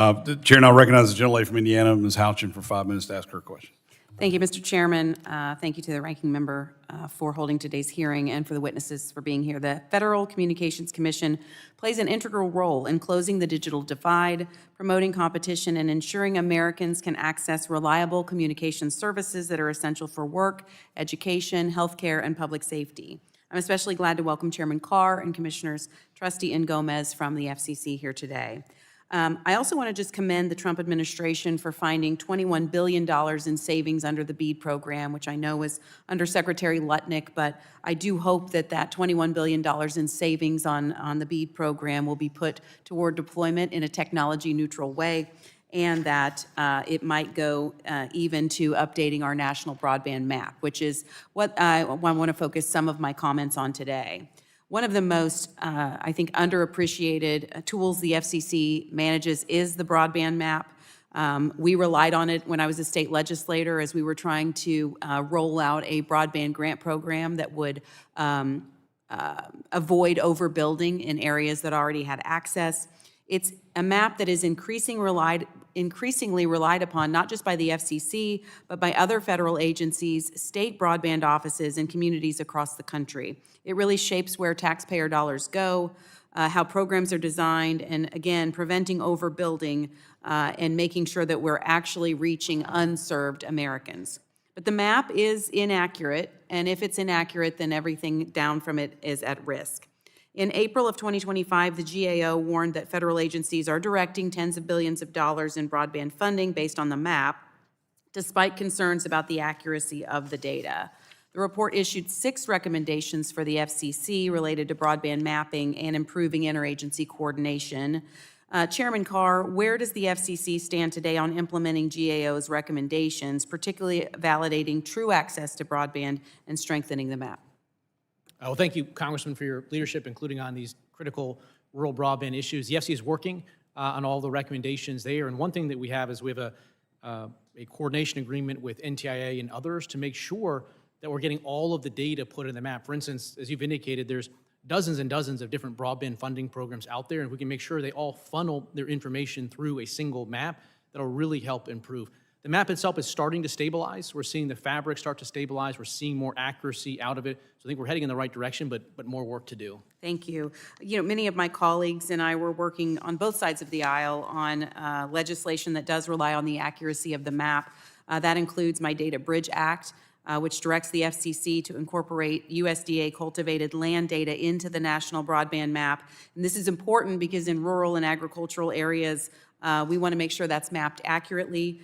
The chair now recognizes the gentlelady from Indiana, Ms. Houchin, for 5 minutes to ask her question. Thank you, Mr. Chairman. Thank you to the ranking member for holding today's hearing and for the witnesses for being here. The Federal Communications Commission plays an integral role in closing the digital divide, promoting competition, and ensuring Americans can access reliable communication services that are essential for work, education, healthcare, and public safety. I'm especially glad to welcome Chairman Carr and Commissioners Trusty and Gomez from the FCC here today. I also want to just commend the Trump administration for finding $21 billion in savings under the BEAD program, which I know was under Secretary Lutnick, but I do hope that that $21 billion in savings on the BEAD program will be put toward deployment in a technology-neutral way, and that it might go even to updating our national broadband map, which is what I want to focus some of my comments on today. One of the most, I think, underappreciated tools the FCC manages is the broadband map. We relied on it when I was a state legislator as we were trying to roll out a broadband grant program that would avoid overbuilding in areas that already had access. It's a map that is increasingly relied upon, not just by the FCC, but by other federal agencies, state broadband offices, and communities across the country. It really shapes where taxpayer dollars go, how programs are designed, and again, preventing overbuilding and making sure that we're actually reaching unserved Americans. But the map is inaccurate, and if it's inaccurate, then everything down from it is at risk. In April of 2025, the GAO warned that federal agencies are directing tens of billions of dollars in broadband funding based on the map, despite concerns about the accuracy of the data. The report issued 6 recommendations for the FCC related to broadband mapping and improving interagency coordination. Chairman Carr, where does the FCC stand today on implementing GAO's recommendations, particularly validating true access to broadband and strengthening the map? Well, thank you, Congressman, for your leadership, including on these critical rural broadband issues. The FCC is working on all the recommendations there, and one thing that we have is we have a coordination agreement with NTIA and others to make sure that we're getting all of the data put in the map. For instance, as you've indicated, there's dozens and dozens of different broadband funding programs out there, and if we can make sure they all funnel their information through a single map, that'll really help improve. The map itself is starting to stabilize. We're seeing the fabric start to stabilize. We're seeing more accuracy out of it. So I think we're heading in the right direction, but more work to do. Thank you. You know, many of my colleagues and I were working on both sides of the aisle on legislation that does rely on the accuracy of the map. That includes my Data Bridge Act, which directs the FCC to incorporate USDA cultivated land data into the national broadband map. And this is important because in rural and agricultural areas, we want to make sure that's mapped accurately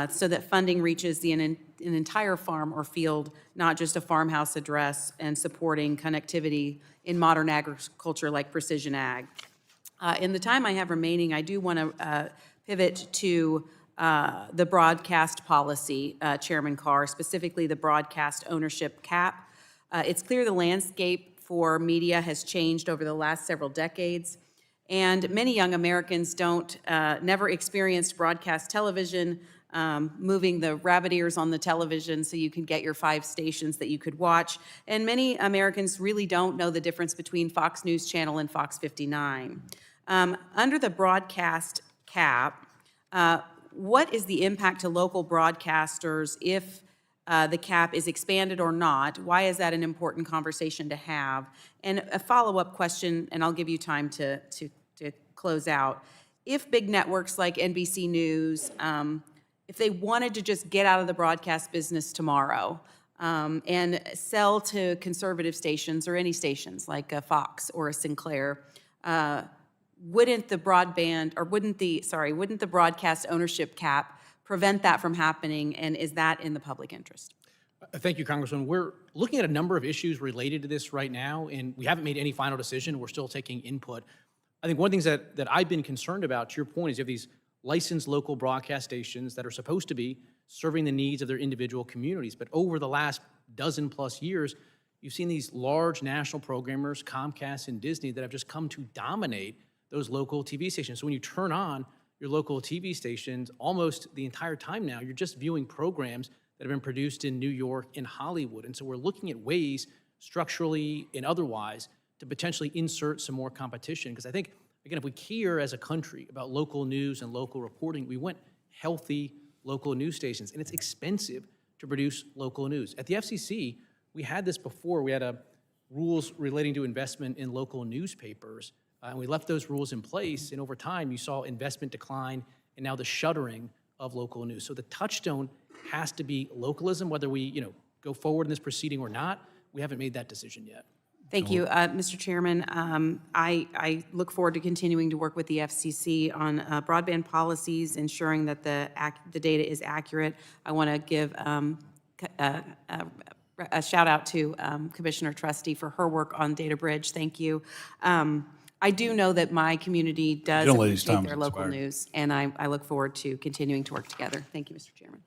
so that funding reaches an entire farm or field, not just a farmhouse address, and supporting connectivity in modern agriculture like precision ag. In the time I have remaining, I do want to pivot to the broadcast policy, Chairman Carr, specifically the broadcast ownership cap. It's clear the landscape for media has changed over the last several decades, and many young Americans never experienced broadcast television, moving the rabbit ears on the television so you can get your 5 stations that you could watch. And many Americans really don't know the difference between Fox News Channel and Fox 59. Under the broadcast cap, what is the impact to local broadcasters if the cap is expanded or not? Why is that an important conversation to have? And a follow-up question, and I'll give you time to close out. If big networks like NBC News, if they wanted to just get out of the broadcast business tomorrow and sell to conservative stations or any stations like a Fox or a Sinclair, wouldn't the broadcast ownership cap prevent that from happening, and is that in the public interest? Thank you, Congressman. We're looking at a number of issues related to this right now, and we haven't made any final decision. We're still taking input. I think one of the things that I've been concerned about, to your point, is you have these licensed local broadcast stations that are supposed to be serving the needs of their individual communities. But over the last dozen-plus years, you've seen these large national programmers, Comcast and Disney, that have just come to dominate those local TV stations. So when you turn on your local TV stations, almost the entire time now, you're just viewing programs that have been produced in New York and Hollywood. And so we're looking at ways, structurally and otherwise, to potentially insert some more competition. Because I think Again, if we care as a country about local news and local reporting, we want healthy local news stations, and it's expensive to produce local news. At the FCC, we had this before. We had rules relating to investment in local newspapers, and we left those rules in place, and over time, you saw investment decline and now the shuttering of local news. So the touchstone has to be localism, whether we go forward in this proceeding or not. We haven't made that decision yet. Thank you, Mr. Chairman. I look forward to continuing to work with the FCC on broadband policies, ensuring that the data is accurate. I want to give a shout out to Commissioner Trusty for her work on Data Bridge. Thank you. I do know that my community does Gentlelady's appreciate time their has local expired. news, and I look forward to continuing to work together. Thank you, Mr. Chairman.